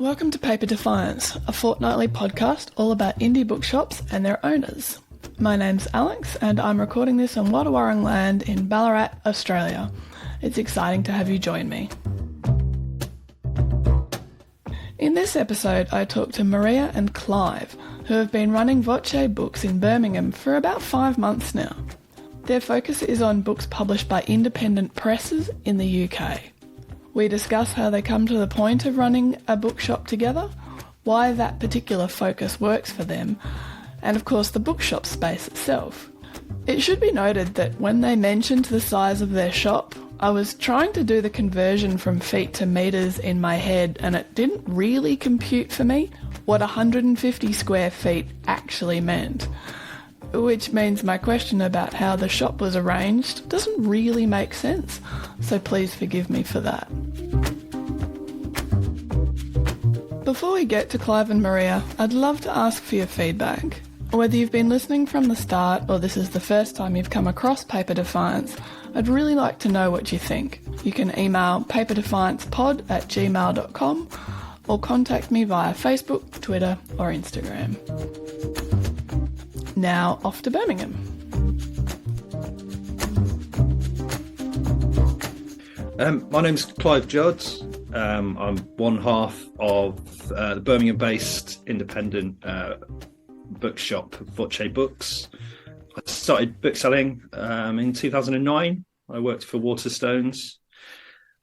Welcome to Paper Defiance, a fortnightly podcast all about indie bookshops and their owners. My name's Alex and I'm recording this on Wadawurrung land in Ballarat, Australia. It's exciting to have you join me. In this episode, I talk to Maria and Clive, who have been running Voce books in Birmingham for about 5 months now. Their focus is on books published by independent presses in the UK. We discuss how they come to the point of running a bookshop together, why that particular focus works for them, and of course the bookshop space itself. It should be noted that when they mentioned the size of their shop, I was trying to do the conversion from feet to metres in my head and it didn't really compute for me what 150 square feet actually meant. Which means my question about how the shop was arranged doesn't really make sense, so please forgive me for that. Before we get to Clive and Maria, I'd love to ask for your feedback. Whether you've been listening from the start or this is the first time you've come across Paper Defiance, I'd really like to know what you think. You can email paperdefiancepod@gmail.com or contact me via Facebook, Twitter or Instagram. Now off to Birmingham. My name's Clive Judd. I'm one half of the Birmingham-based independent bookshop Voce Books. I started bookselling in 2009. I worked for Waterstones,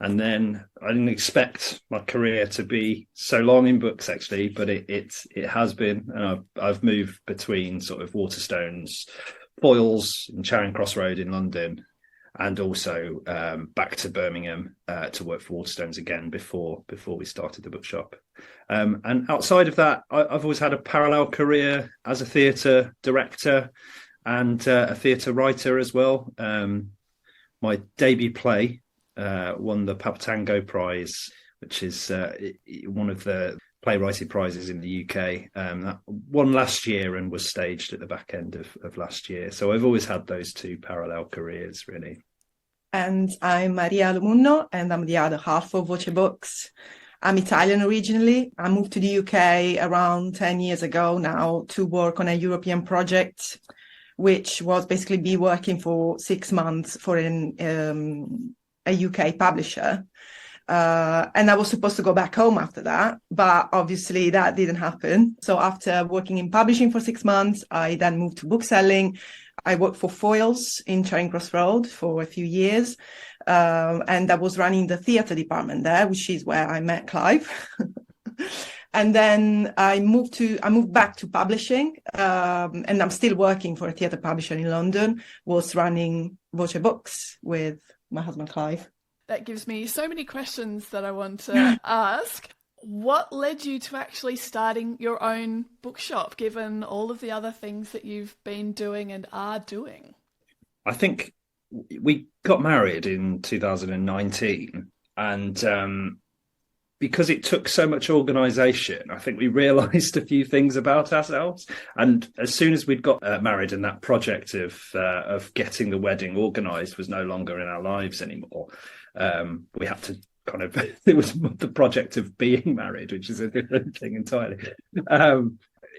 and then I didn't expect my career to be so long in books, actually, but it has been. And I've moved between sort of Waterstones, Foyles in Charing Cross Road in London, and also back to Birmingham to work for Waterstones again before we started the bookshop. And outside of that, I've always had a parallel career as a theatre director and a theatre writer as well. My debut play won the Papatango Prize, which is one of the playwriting prizes in the UK. That won last year and was staged at the back end of last year. So I've always had those two parallel careers, really. And I'm Maria Lomunno, and I'm the other half of Voce Books. I'm Italian originally. I moved to the UK around 10 years ago now to work on a European project, which was basically be working for 6 months for a UK publisher. And I was supposed to go back home after that, but obviously that didn't happen. So after working in publishing for 6 months, I then moved to bookselling. I worked for Foyles in Charing Cross Road for a few years. And I was running the theatre department there, which is where I met Clive. And then I moved back to publishing, and I'm still working for a theatre publisher in London, was running Voce Books with my husband Clive. That gives me so many questions that I want to ask. What led you to actually starting your own bookshop, given all of the other things that you've been doing and are doing? I think we got married in 2019, and because it took so much organisation, I think we realised a few things about ourselves. And as soon as we'd got married, and that project of getting the wedding organised was no longer in our lives anymore, we had to kind of it was the project of being married, which is a different thing entirely.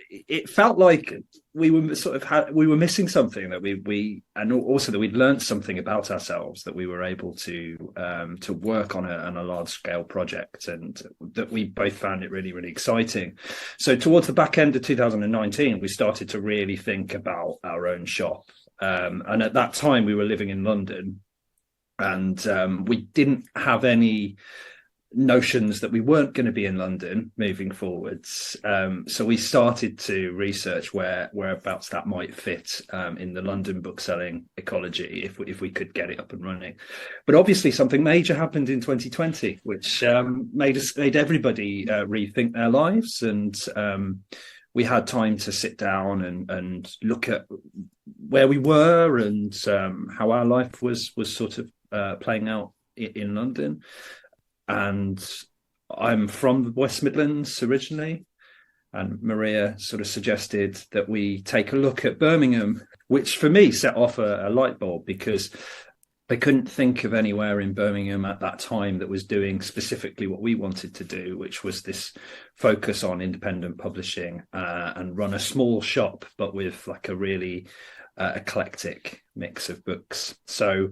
It felt like we were missing something, that we and also that we'd learned something about ourselves, that we were able to work on a large scale project, and that we both found it really, really exciting. So towards the back end of 2019, we started to really think about our own shop. And at that time we were living in London, and we didn't have any notions that we weren't going to be in London moving forwards. So we started to research whereabouts that might fit in the London bookselling ecology, if we could get it up and running. But obviously something major happened in 2020, which made everybody rethink their lives. And we had time to sit down and look at where we were and how our life was sort of playing out in London. And I'm from the West Midlands originally, and Maria sort of suggested that we take a look at Birmingham, which for me set off a light bulb, because I couldn't think of anywhere in Birmingham at that time that was doing specifically what we wanted to do, which was this focus on independent publishing and run a small shop, but with like a really eclectic mix of books. So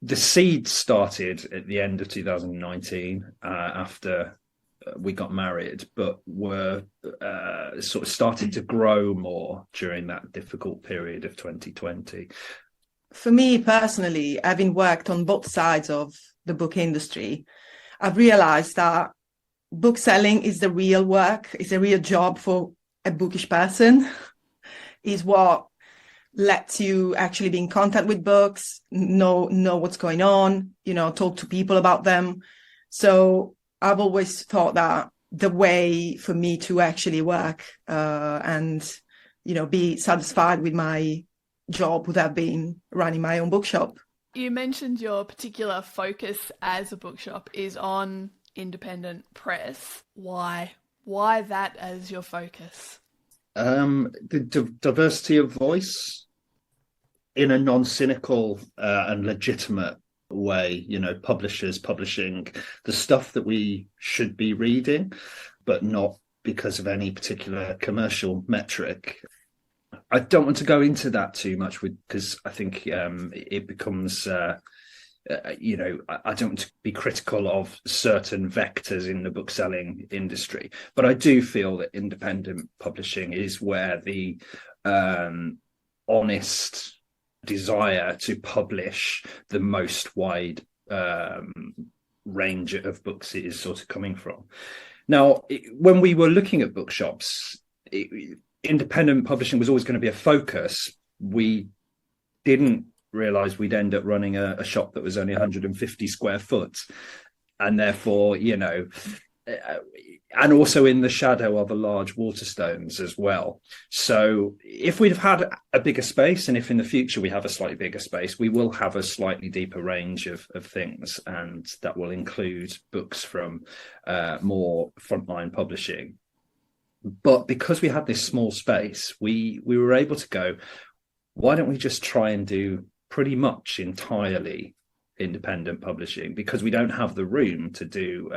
the seed started at the end of 2019 after we got married, but were sort of started to grow more during that difficult period of 2020. For me personally, having worked on both sides of the book industry, I've realized that book selling is the real work, is a real job for a bookish person, is what lets you actually be in contact with books, know what's going on, talk to people about them. So I've always thought that the way for me to actually work and, be satisfied with my job would have been running my own bookshop. You mentioned your particular focus as a bookshop is on independent press. Why that as your focus? The diversity of voice in a non-cynical and legitimate way, publishers publishing the stuff that we should be reading, but not because of any particular commercial metric. I don't want to go into that too much because I think it becomes, I don't want to be critical of certain vectors in the bookselling industry, but I do feel that independent publishing is where the honest desire to publish the most wide range of books is sort of coming from. Now, when we were looking at bookshops, independent publishing was always going to be a focus. We didn't realize we'd end up running a shop that was only 150 square foot, and therefore, and also in the shadow of a large Waterstones as well. So if we'd have had a bigger space, and if in the future we have a slightly bigger space, we will have a slightly deeper range of things, and that will include books from more frontline publishing. But because we had this small space, we were able to go, why don't we just try and do pretty much entirely independent publishing, because we don't have the room to do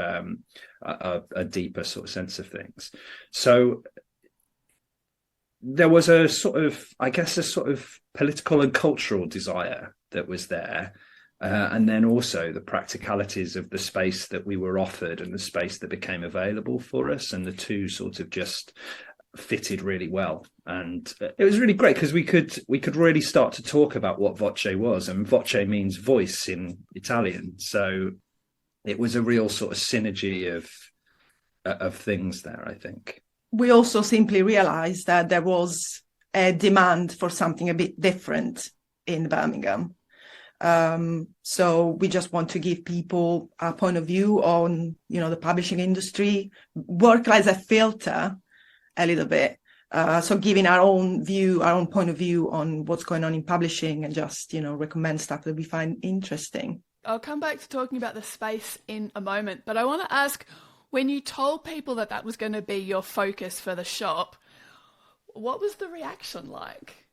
a deeper sort of sense of things. So there was a sort of political and cultural desire that was there. And then also the practicalities of the space that we were offered and the space that became available for us, and the two sort of just fitted really well. And it was really great because we could really start to talk about what Voce was, and Voce means voice in Italian. So it was a real sort of synergy of things there, I think. We also simply realized that there was a demand for something a bit different in Birmingham. So we just want to give people a point of view on, the publishing industry, work as a filter a little bit. So giving our own point of view on what's going on in publishing, and just, recommend stuff that we find interesting. I'll come back to talking about the space in a moment, but I want to ask, when you told people that was going to be your focus for the shop, what was the reaction like?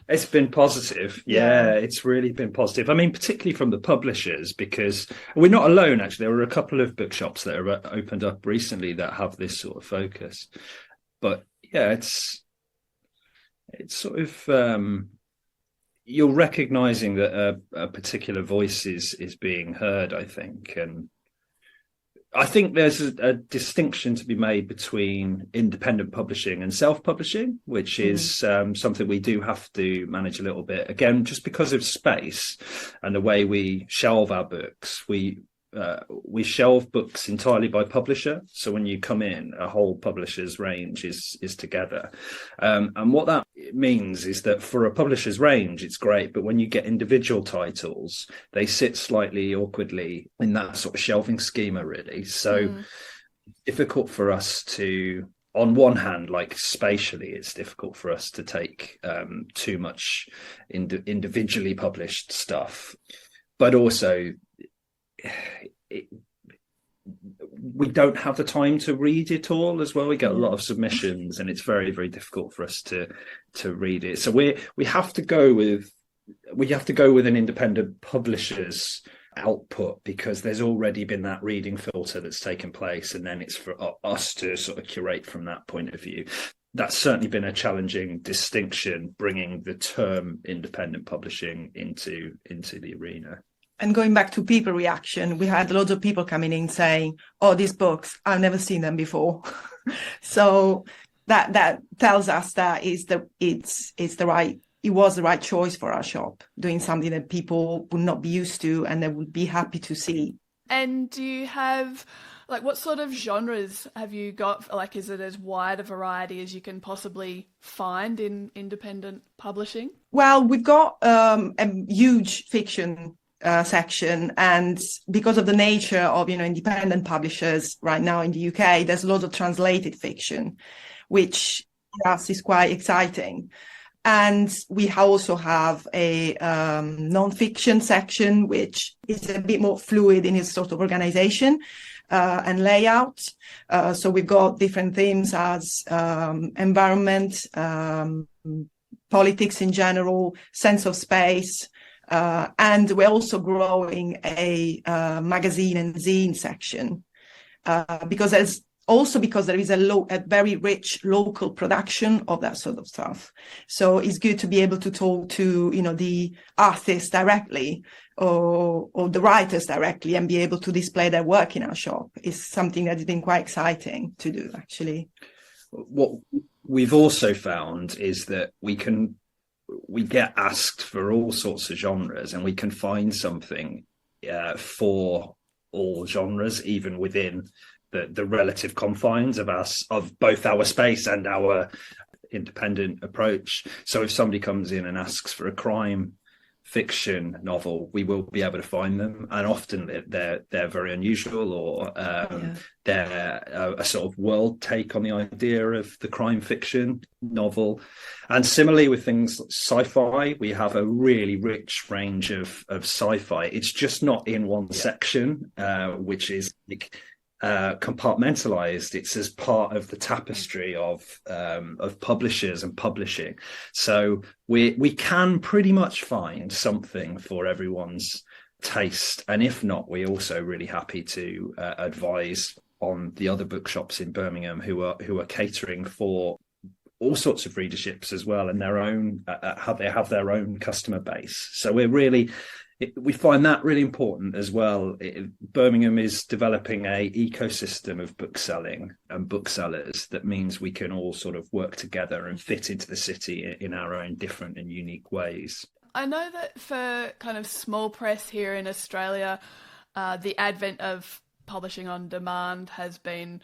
It's been positive. Yeah, it's really been positive. I mean, particularly from the publishers, because we're not alone, actually. There are a couple of bookshops that are opened up recently that have this sort of focus. But yeah, it's sort of, you're recognizing that a particular voice is being heard, I think. And I think there's a distinction to be made between independent publishing and self-publishing, which is something we do have to manage a little bit. Again, just because of space and the way we shelve our books, we shelve books entirely by publisher. So when you come in, a whole publisher's range is together. And what that means is that for a publisher's range, it's great. But when you get individual titles, they sit slightly awkwardly in that sort of shelving schema, really. So difficult for us to, on one hand, like spatially, it's difficult for us to take too much individually published stuff. But also, we don't have the time to read it all as well. We get a lot of submissions, and it's very, very difficult for us to read it. So we have to go with we have to go with an independent publisher's output, because there's already been that reading filter that's taken place, and then it's for us to sort of curate from that point of view. That's certainly been a challenging distinction, bringing the term independent publishing into the arena. And going back to people reaction, we had loads of people coming in saying, "Oh, these books, I've never seen them before." So that tells us that it was the right choice for our shop, doing something that people would not be used to and they would be happy to see. And do you have, like, what sort of genres have you got? Like, is it as wide a variety as you can possibly find in independent publishing? Well, we've got a huge fiction section, and because of the nature of independent publishers right now in the UK, there's lots of translated fiction, which for us is quite exciting. And we also have a non-fiction section, which is a bit more fluid in its sort of organization and layout. So we've got different themes as environment, politics in general, sense of space. And we're also growing a magazine and zine section because there is a very rich local production of that sort of stuff. So it's good to be able to talk to, the artists directly or the writers directly and be able to display their work in our shop. Is something that has been quite exciting to do, actually. What we've also found is that we get asked for all sorts of genres, and we can find something for all genres, even within the relative confines of both our space and our independent approach. So if somebody comes in and asks for a crime fiction novel, we will be able to find them, and often they're very unusual, or they're a sort of world take on the idea of the crime fiction novel. And similarly with things like sci-fi, we have a really rich range of sci-fi. It's just not in one section, which is like compartmentalized. It's as part of the tapestry of publishers and publishing. So we can pretty much find something for everyone's taste, and if not, we're also really happy to advise on the other bookshops in Birmingham who are catering for all sorts of readerships as well, and their own how they have their own customer base. So we find that really important as well. Birmingham is developing a ecosystem of bookselling and booksellers. That means we can all sort of work together and fit into the city in our own different and unique ways. I know that for kind of small press here in Australia, the advent of publishing on demand has been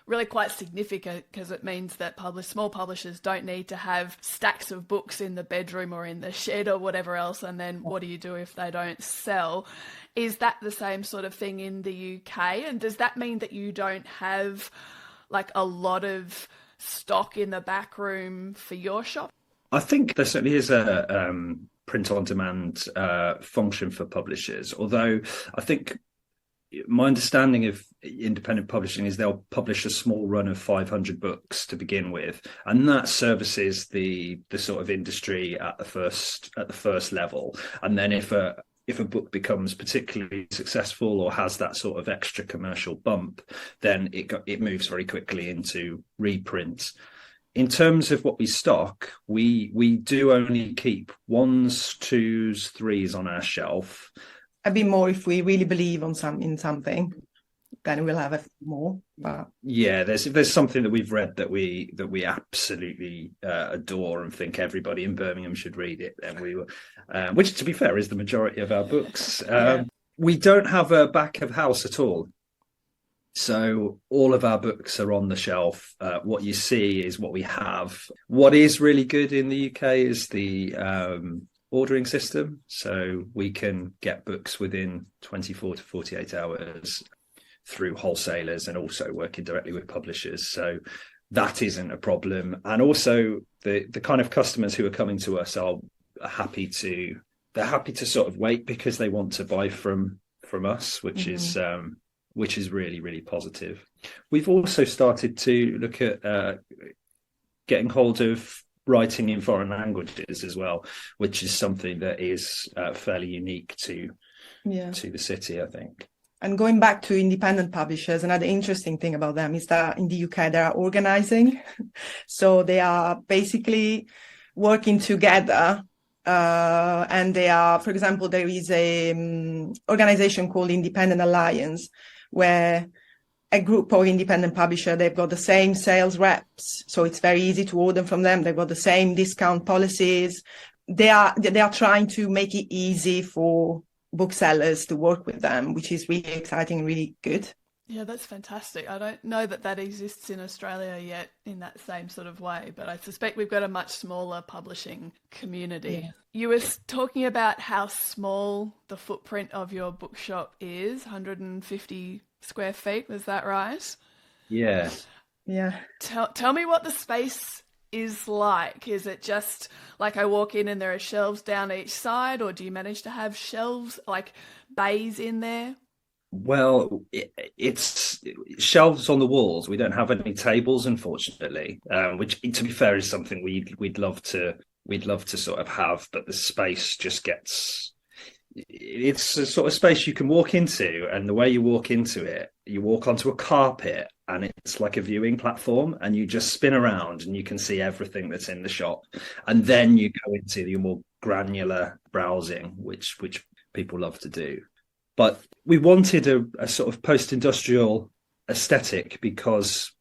really quite significant, because it means that small publishers don't need to have stacks of books in the bedroom or in the shed or whatever else, and then what do you do if they don't sell? Is that the same sort of thing in the UK? And does that mean that you don't have like a lot of stock in the back room for your shop? I think there certainly is a print on demand function for publishers, although I think my understanding of independent publishing is they'll publish a small run of 500 books to begin with, and that services the sort of industry at the first level. And then if a book becomes particularly successful or has that sort of extra commercial bump, then it moves very quickly into reprint. In terms of what we stock, we do only keep 1s, 2s, 3s on our shelf. A bit more if we really believe in something, then we'll have a few more. But yeah, there's something that we've read that we absolutely adore and think everybody in Birmingham should read it, and we will, which to be fair is the majority of our books. We don't have a back of house at all, so all of our books are on the shelf. What you see is what we have. What is really good in the UK is the ordering system, so we can get books within 24 to 48 hours through wholesalers, and also working directly with publishers, so that isn't a problem. And also the kind of customers who are coming to us are happy to sort of wait because they want to buy from us, which is really, really positive. We've also started to look at getting hold of writing in foreign languages as well, which is something that is fairly unique to the city, I think. And going back to independent publishers, another interesting thing about them is that in the UK, they are organizing. So they are basically working together. And they are, for example, there is a organization called Independent Alliance, where a group of independent publishers, they've got the same sales reps. So it's very easy to order from them. They've got the same discount policies. They are trying to make it easy for booksellers to work with them, which is really exciting and really good. Yeah, that's fantastic. I don't know that exists in Australia yet in that same sort of way, but I suspect we've got a much smaller publishing community. Yeah. You were talking about how small the footprint of your bookshop is, 150 square feet, was that right? Yeah. Yeah. Tell me what the space is like. Is it just like I walk in and there are shelves down each side, or do you manage to have shelves, like bays in there? Well, it's shelves on the walls. We don't have any tables, unfortunately, which, to be fair, is something we'd love to sort of have, but the space just gets. It's a sort of space you can walk into, and the way you walk into it, you walk onto a carpet, and it's like a viewing platform, and you just spin around, and you can see everything that's in the shop, and then you go into your more granular browsing, which people love to do. But we wanted a sort of post-industrial aesthetic because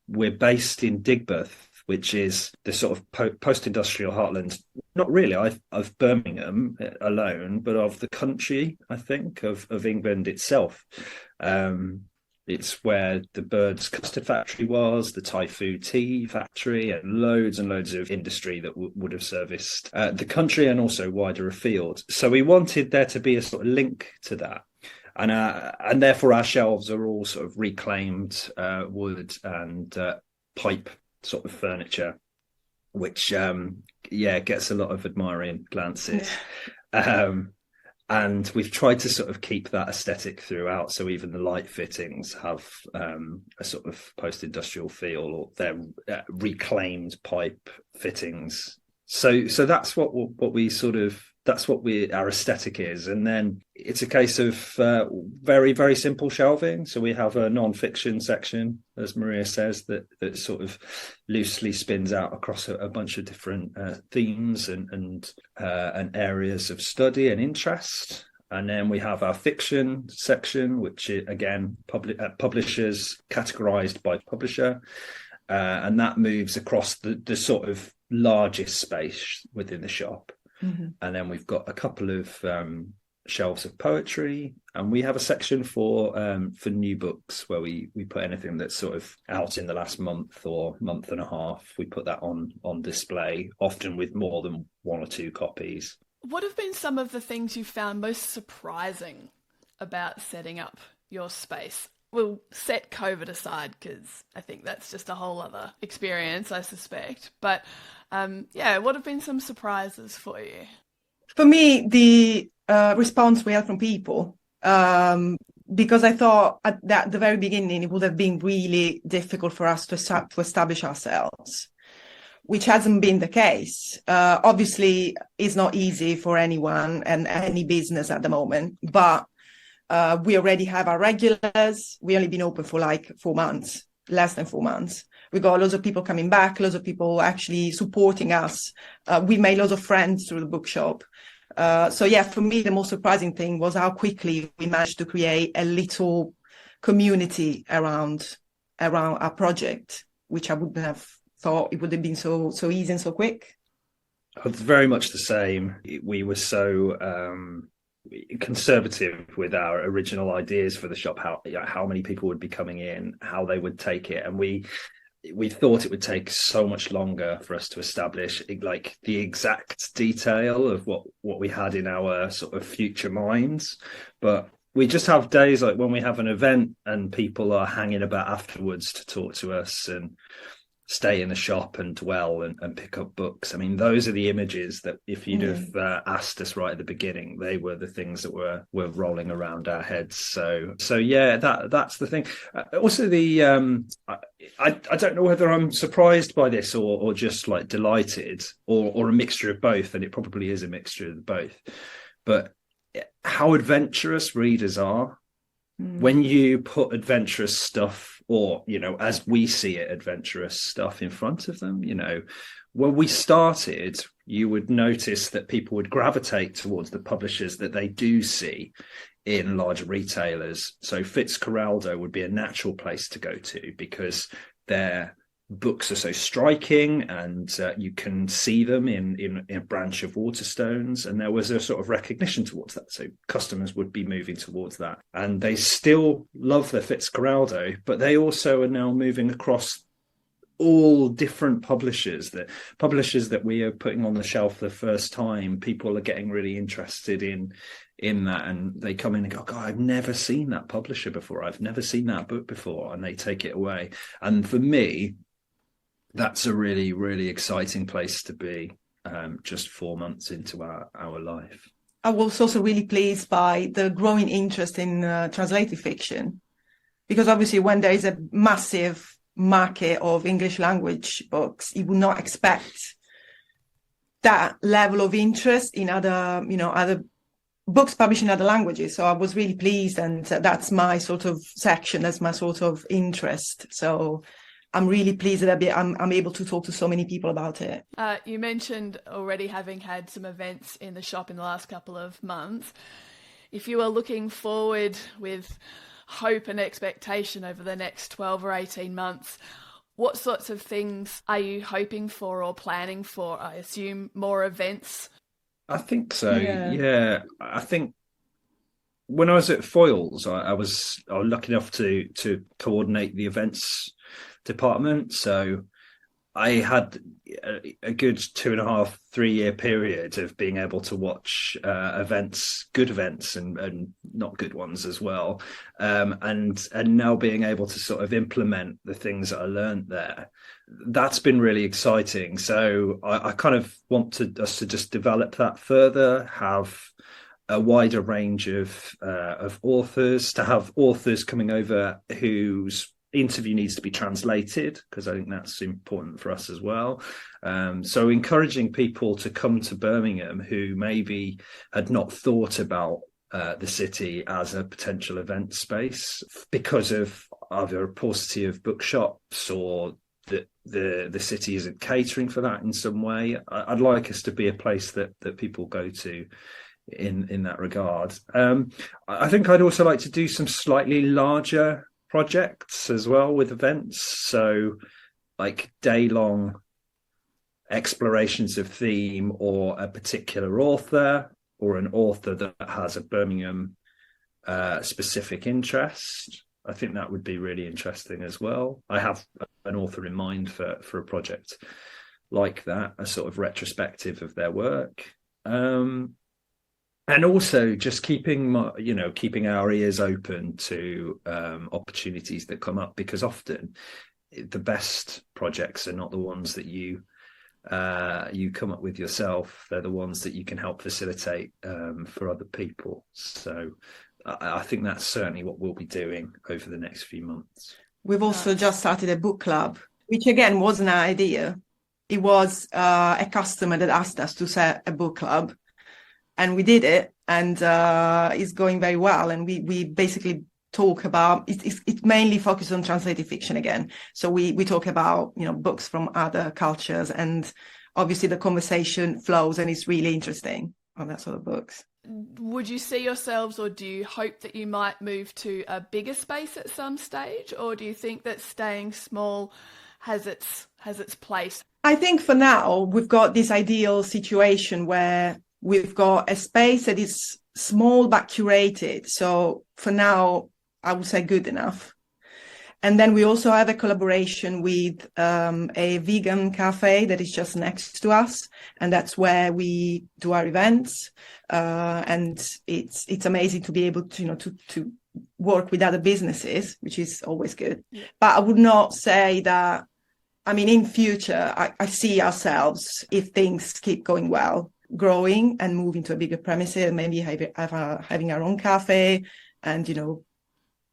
we're based in Digbeth, which is the sort of post-industrial heartland, not really of Birmingham alone, but of the country, I think, of England itself. It's where the Bird's custard factory was, the Thai food tea factory, and loads of industry that would have serviced the country and also wider afield. So we wanted there to be a sort of link to that. And therefore our shelves are all sort of reclaimed wood and pipe sort of furniture, which gets a lot of admiring glances. And we've tried to sort of keep that aesthetic throughout, so even the light fittings have a sort of post-industrial feel, or they're reclaimed pipe fittings. So that's what we sort of. That's what our aesthetic is. And then it's a case of very, very simple shelving. So we have a non-fiction section, as Maria says, that sort of loosely spins out across a bunch of different themes and areas of study and interest. And then we have our fiction section, which is, again, publishers categorized by publisher. And that moves across the sort of largest space within the shop. Mm-hmm. And then we've got a couple of shelves of poetry, and we have a section for new books where we put anything that's sort of out in the last month or month and a half. We put that on display, often with more than one or two copies. What have been some of the things you found most surprising about setting up your space? We'll set COVID aside because I think that's just a whole other experience, I suspect. But what have been some surprises for you? For me, the response we had from people, because I thought at the very beginning it would have been really difficult for us to establish ourselves, which hasn't been the case. Obviously, it's not easy for anyone and any business at the moment, but we already have our regulars. We've only been open for like 4 months, less than 4 months. We got loads of people coming back, loads of people actually supporting us. We made loads of friends through the bookshop. For me, the most surprising thing was how quickly we managed to create a little community around our project, which I wouldn't have thought it would have been so easy and so quick. It's very much the same. We were so conservative with our original ideas for the shop, how many people would be coming in, how they would take it, and we thought it would take so much longer for us to establish like the exact detail of what we had in our sort of future minds. But we just have days like when we have an event and people are hanging about afterwards to talk to us and stay in the shop and dwell and pick up books. I mean, those are the images that if you'd have asked us right at the beginning, they were the things that were rolling around our heads. So yeah, that's the thing. Also, I don't know whether I'm surprised by this or just like delighted or a mixture of both, and it probably is a mixture of both. But how adventurous readers are when you put adventurous stuff, or, you know, as we see it, adventurous stuff in front of them. You know, when we started, you would notice that people would gravitate towards the publishers that they do see in large retailers. So Fitzcarraldo would be a natural place to go to because their books are so striking, and you can see them in a branch of Waterstones, and there was a sort of recognition towards that. So customers would be moving towards that, and they still love their Fitzcarraldo, but they also are now moving across all different publishers that we are putting on the shelf for the first time. People are getting really interested in that, and they come in and go, God, I've never seen that publisher before, I've never seen that book before, and they take it away. And for me, that's a really, really exciting place to be, just 4 months into our life. I was also really pleased by the growing interest in translated fiction, because obviously when there is a massive market of English language books, you would not expect that level of interest in other books published in other languages. So I was really pleased, and that's my sort of section, that's my sort of interest. So I'm really pleased that I'm able to talk to so many people about it. You mentioned already having had some events in the shop in the last couple of months. If you are looking forward with hope and expectation over the next 12 or 18 months, what sorts of things are you hoping for or planning for? I assume more events. I think so. Yeah. I think when I was at Foyles, I was lucky enough to coordinate the events department. So I had a good 2.5-3 year period of being able to watch events, good events and not good ones as well, and now being able to sort of implement the things that I learned there. That's been really exciting. So I kind of want us to just develop that further, have a wider range of authors, to have authors coming over whose interview needs to be translated, because I think that's important for us as well. So encouraging people to come to Birmingham who maybe had not thought about the city as a potential event space because of either a paucity of bookshops or the city isn't catering for that in some way. I'd like us to be a place that people go to in that regard. I think I'd also like to do some slightly larger projects as well with events, so like day-long explorations of theme or a particular author or an author that has a Birmingham specific interest. I think that would be really interesting as well. I have an author in mind for a project like that, a sort of retrospective of their work. And also just keeping our ears open to opportunities that come up, because often the best projects are not the ones that you come up with yourself. They're the ones that you can help facilitate for other people. So I think that's certainly what we'll be doing over the next few months. We've also just started a book club, which again wasn't an idea. It was a customer that asked us to set a book club. And we did it, and it's going very well. And we basically talk about, it's mainly focused on translated fiction again. So we talk about, books from other cultures, and obviously the conversation flows, and it's really interesting on that sort of books. Would you see yourselves, or do you hope that you might move to a bigger space at some stage? Or do you think that staying small has its place? I think for now, we've got this ideal situation where we've got a space that is small but curated. So for now, I would say good enough. And then we also have a collaboration with a vegan cafe that is just next to us. And that's where we do our events. And it's amazing to be able to, to work with other businesses, which is always good. Yeah. But I would not say that, in future, I see ourselves, if things keep going well, growing and moving to a bigger premises, maybe having our own cafe, and who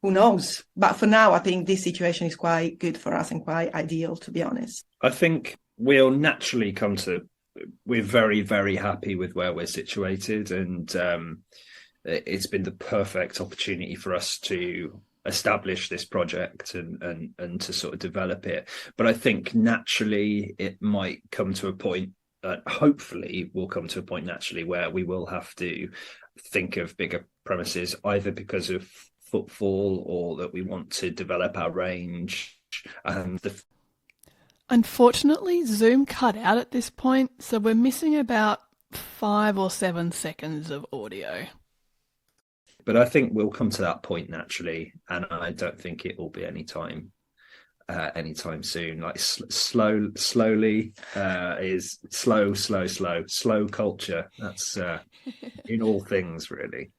who knows? But for now, I think this situation is quite good for us and quite ideal, to be honest. I think we'll naturally we're very, very happy with where we're situated, and it's been the perfect opportunity for us to establish this project and to sort of develop it. But I think naturally it might come to a point, hopefully will come to a point naturally, where we will have to think of bigger premises, either because of footfall or that we want to develop our range. Unfortunately, Zoom cut out at this point, so we're missing about 5 or 7 seconds of audio. But I think we'll come to that point naturally, and I don't think it will be anytime soon. Like slowly is slow culture. That's in all things, really.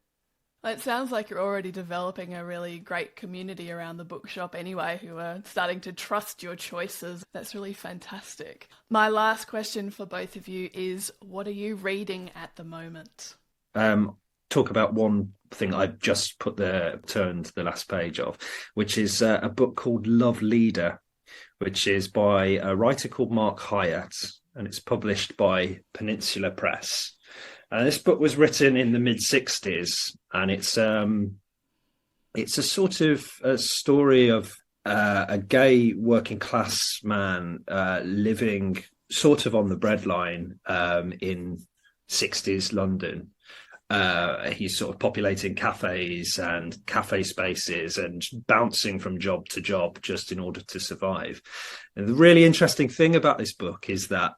It sounds like you're already developing a really great community around the bookshop anyway, who are starting to trust your choices. That's really fantastic. My last question for both of you is, what are you reading at the moment? Talk about one thing I've just turned the last page of, which is a book called Love Leader, which is by a writer called Mark Hyatt, and it's published by Peninsula Press. This book was written in the mid-60s, and it's a sort of a story of a gay working class man living sort of on the breadline in 60s London. He's sort of populating cafes and cafe spaces and bouncing from job to job just in order to survive. And the really interesting thing about this book is that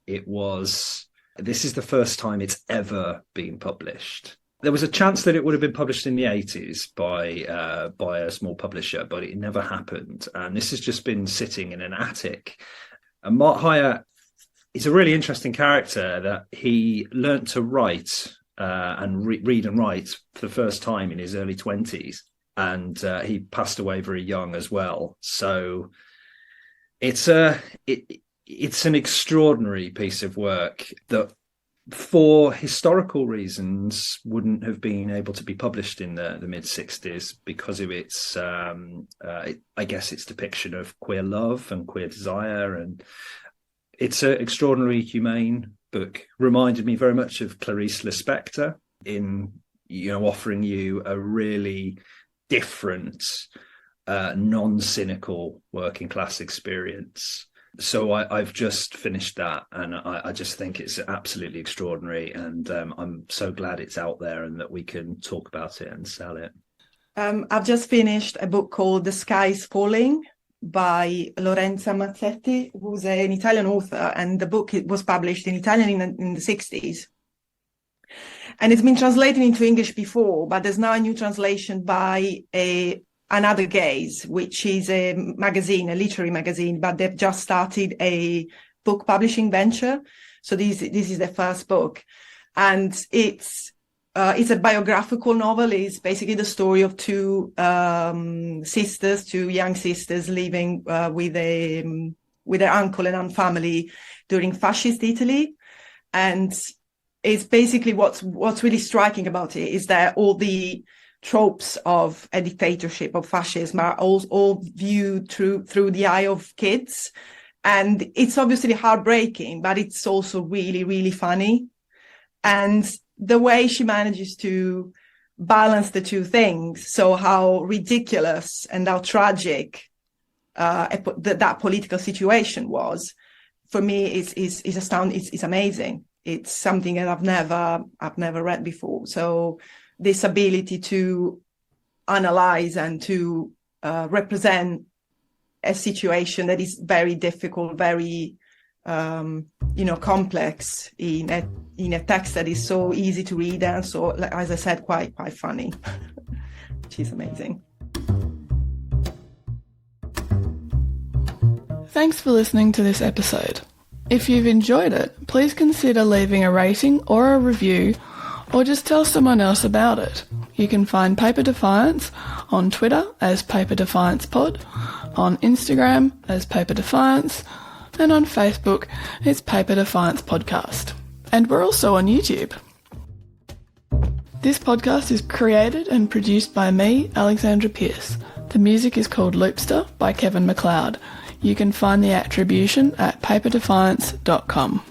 this is the first time it's ever been published. There was a chance that it would have been published in the 80s by a small publisher, but it never happened. And this has just been sitting in an attic. And Mark Hyatt is a really interesting character that he learnt to write and read and write for the first time in his early 20s. And he passed away very young as well. So it's an extraordinary piece of work that, for historical reasons, wouldn't have been able to be published in the mid-60s because of its, I guess, its depiction of queer love and queer desire. And it's an extraordinarily humane book. Reminded me very much of Clarice Lispector in, offering you a really different, non-cynical working class experience. So I've just finished that, and I just think it's absolutely extraordinary, and I'm so glad it's out there and that we can talk about it and sell it. I've just finished a book called The Sky is Falling by Lorenza Mazzetti, who's an Italian author, and the book was published in Italian in the 60s. And it's been translated into English before, but there's now a new translation by Another Gaze, which is a literary magazine, but they've just started a book publishing venture. So this is their first book, and it's a biographical novel. It's basically the story of two young sisters living with their uncle and aunt family during fascist Italy. And it's basically what's really striking about it is that all the tropes of a dictatorship, of fascism, are all viewed through the eye of kids. And it's obviously heartbreaking, but it's also really, really funny. And the way she manages to balance the two things, so how ridiculous and how tragic that political situation was, for me is astounding. It's amazing. It's something that I've never read before. So this ability to analyze and to represent a situation that is very difficult, very complex in a text that is so easy to read and so, as I said, quite funny, which is amazing. Thanks for listening to this episode. If you've enjoyed it, please consider leaving a rating or a review, or just tell someone else about it. You can find Paper Defiance on Twitter as Paper Defiance Pod, on Instagram as Paper Defiance, and on Facebook it's Paper Defiance Podcast. And we're also on YouTube. This podcast is created and produced by me, Alexandra Pierce. The music is called Loopster by Kevin MacLeod. You can find the attribution at paperdefiance.com.